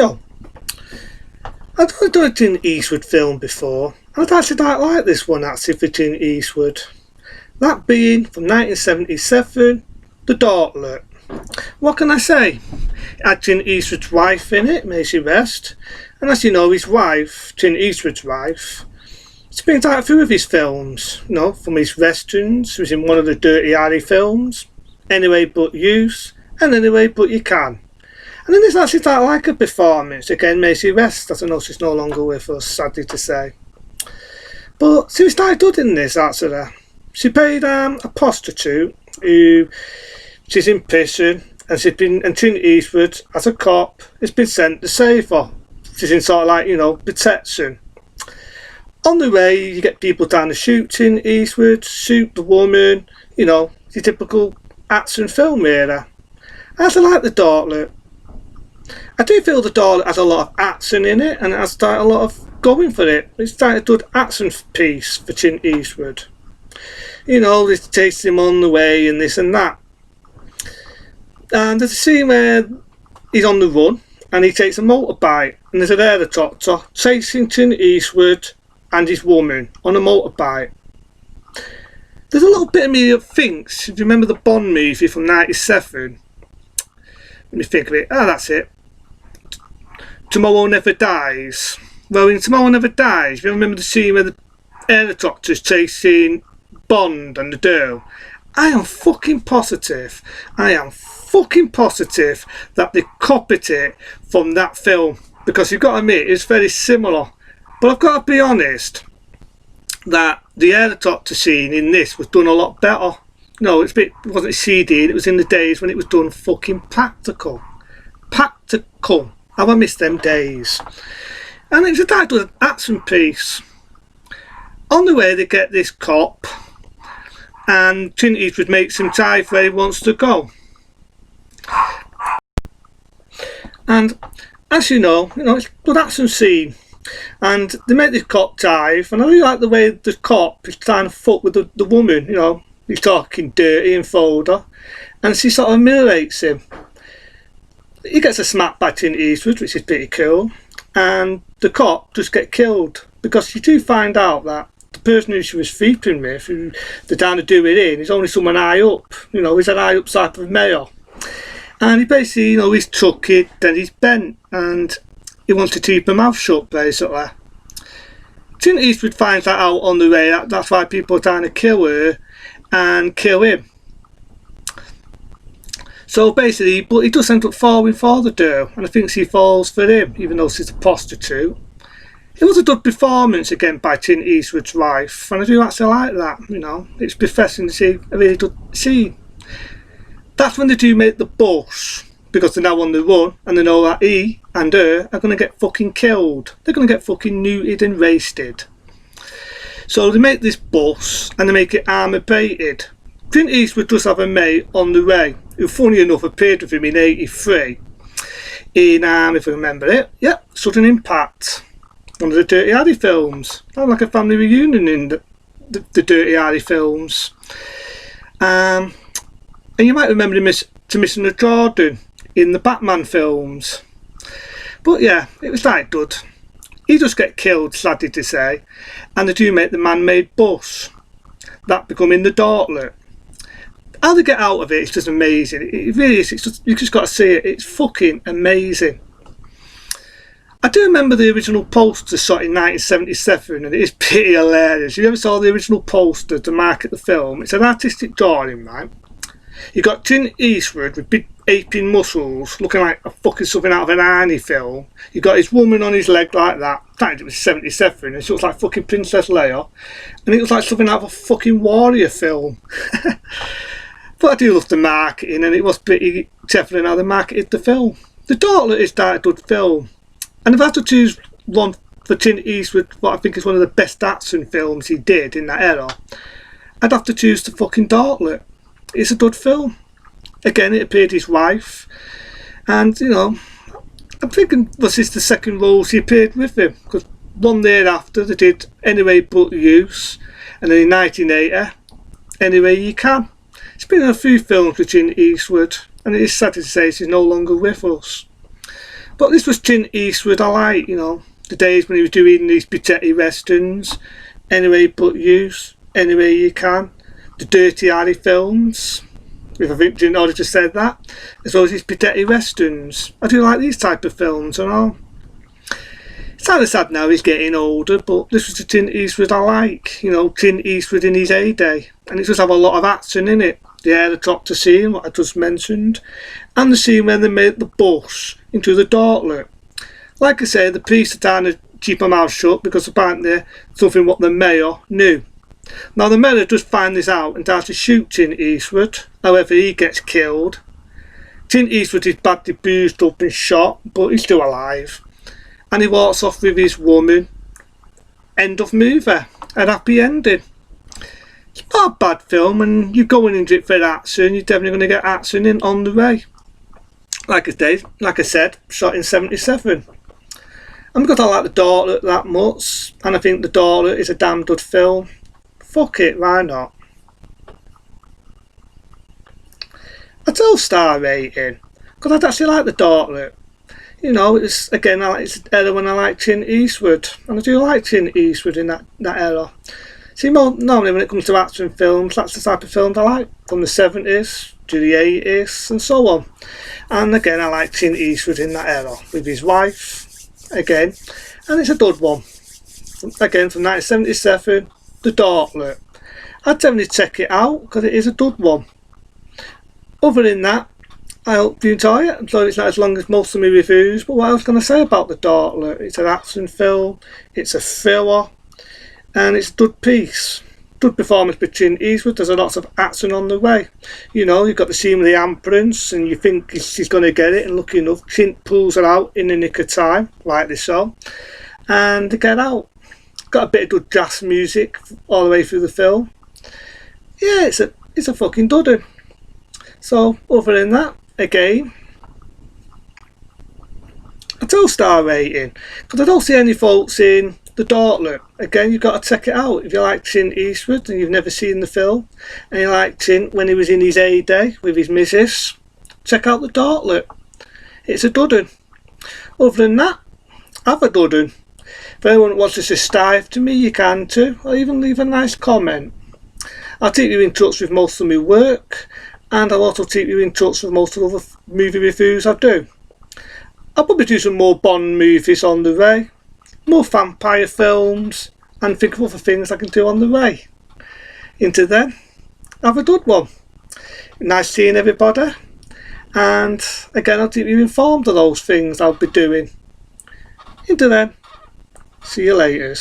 Yo, I've done a Clint Eastwood film before, and I'd actually like this one actually for Clint Eastwood. That being from 1977, The Gauntlet. What can I say? It had Clint Eastwood's wife in it, may she rest. And as you know, his wife, Clint Eastwood's wife, it's been out a few of his films, from his westerns. He was in one of the Dirty Harry films, Anyway But Use, and Anyway But You Can. And then there's actually like a performance, again, may she rest, as I know she's no longer with us, sadly to say. But she started doing this, actually. She played a prostitute who, she's in prison, and Clint Eastwood, as a cop, has been sent to save her. She's in sort of protection. On the way, you get people trying to shoot Clint Eastwood, shoot the woman, the typical action film era. As I like The Gauntlet, I do feel The Gauntlet has a lot of action in it, and it has a lot of going for it. It's a good action piece for Clint Eastwood. They chase him on the way and this and that. And there's a scene where he's on the run and he takes a motorbike, and there's an helicopter chasing Clint Eastwood and his woman on a motorbike. There's a little bit of me that thinks, if you remember the Bond movie from '97, let me think of it. That's it. Tomorrow Never Dies. Well, in Tomorrow Never Dies, if you remember the scene where the helicopter's chasing Bond and the girl, I am fucking positive that they copied it from that film, because you've got to admit it's very similar. But I've got to be honest that the helicopter scene in this was done a lot better. It wasn't CD, it was in the days when it was done fucking practical. How I miss them days. And it was a title of an action piece. On the way they get this cop, and Clint Eastwood makes him drive where he wants to go. And as you know, it's a good action scene. And they make this cop drive, and I really like the way the cop is trying to fuck with the woman, he's talking dirty and folder, and she sort of humiliates him. He gets a smack by Clint Eastwood, which is pretty cool, and the cop just gets killed, because you do find out that the person who she was sleeping with, who they're trying to do it in, is only someone high up, he's an high up type of male. And he basically, he's chucky, then he's bent, and he wants to keep her mouth shut, basically. Clint Eastwood finds that out on the way, that's why people are trying to kill her and kill him. So basically, but he does end up falling for the girl, and I think she falls for him, even though she's a prostitute. It was a good performance again by Clint Eastwood's wife, and I do actually like that, it's refreshing to see a really good scene. That's when they do make the bus, because they're now on the run, and they know that he and her are going to get fucking killed. They're going to get fucking neutered and roasted. So they make this bus, and they make it armor-plated. Clint Eastwood does have a mate on the way, who funny enough appeared with him in '83, in, if I remember it, Sudden Impact, one of the Dirty Harry films. That was like a family reunion in the Dirty Harry films. And you might remember him as Commissioner Jordan in the Batman films. But yeah, it was that good. He does get killed, sadly to say, and they do make the man-made bus. That becoming the Gauntlet. How they get out of it is just amazing. It really is. You just got to see it. It's fucking amazing. I do remember the original poster shot in 1977, and it is pretty hilarious. If you ever saw the original poster to market the film, it's an artistic drawing, right? You got Clint Eastwood with big aping muscles, looking like a fucking something out of an Arnie film. You got his woman on his leg like that. In fact, it was 77, and she looks like fucking Princess Leia, and it was like something out of a fucking warrior film. But I do love the marketing, and it was pretty clever in how they marketed the film. The Gauntlet is that a good film, and if I had to choose one for Clint Eastwood, what I think is one of the best action films he did in that era, I'd have to choose the fucking Gauntlet. It's a good film. Again, it appeared his wife, and I'm thinking this is the second role she appeared with him, because one thereafter they did Anyway But Use, and then in 1980 Anyway You Can. It's been in a few films with Clint Eastwood, and it is sad to say she's no longer with us. But this was Clint Eastwood I like, you know, the days when he was doing these spaghetti westerns, Anyway But Use, Anyway You Can, the Dirty Harry films, if I think didn't know I just said that, as well as these spaghetti westerns. I do like these type of films and all. It's kind of sad now he's getting older, but this was the Clint Eastwood I like, you know, Clint Eastwood in his heyday, and it does have a lot of action in it. The helicopter scene, what I just mentioned, and the scene when they made the bus into the Gauntlet. Like I said, the police are trying to keep their mouth shut because apparently something what the mayor knew. Now the mayor does find this out and tries to shoot Clint Eastwood, however he gets killed. Clint Eastwood is badly bruised up and shot, but he's still alive. And he walks off with his woman. End of movie. A happy ending. It's not a bad film, and you're going into it for action, you're definitely going to get action in on the way. Like I said, shot in 77. I'm because I like the Gauntlet that much, and I think the Gauntlet is a damn good film. Fuck it, why not? A 2-star rating, because I actually like the Gauntlet. You know, it's again, it's an era when I like Clint Eastwood, and I do like Clint Eastwood in that era. See, normally when it comes to action films, that's the type of films I like, from the 70s to the 80s and so on. And again, I like Clint Eastwood in that era, with his wife, again, and it's a good one. Again, from 1977, The Gauntlet. I'd definitely check it out, because it is a good one. Other than that, I hope you enjoy it. I'm sorry it's not as long as most of my reviews, but what else can I say about The Gauntlet? It's an action film, it's a thriller, and it's a good piece. Good performance by Clint Eastwood. There's a lot of action on the way. You know, you've got the scene with the ambulance, and you think she's going to get it, and lucky enough, Clint pulls her out in the nick of time, rightly so, and they get out. Got a bit of good jazz music all the way through the film. Yeah, it's a fucking dudden. So, other than that, again, a 2-star rating, because I don't see any faults in The Gauntlet. Again, you've got to check it out. If you like Clint Eastwood and you've never seen the film, and you like Clint when he was in his heyday with his missus, check out The Gauntlet. It's a dudden. Other than that, have a dudden. If anyone wants to subscribe to me, you can too, or even leave a nice comment. I'll keep you in touch with most of my work, and I'll also keep you in touch with most of the other movie reviews I do. I'll probably do some more Bond movies on the way, more vampire films, and think of other things I can do on the way. Until then, have a good one. Nice seeing everybody, and again I'll keep you informed of those things I'll be doing. Until then, see you later.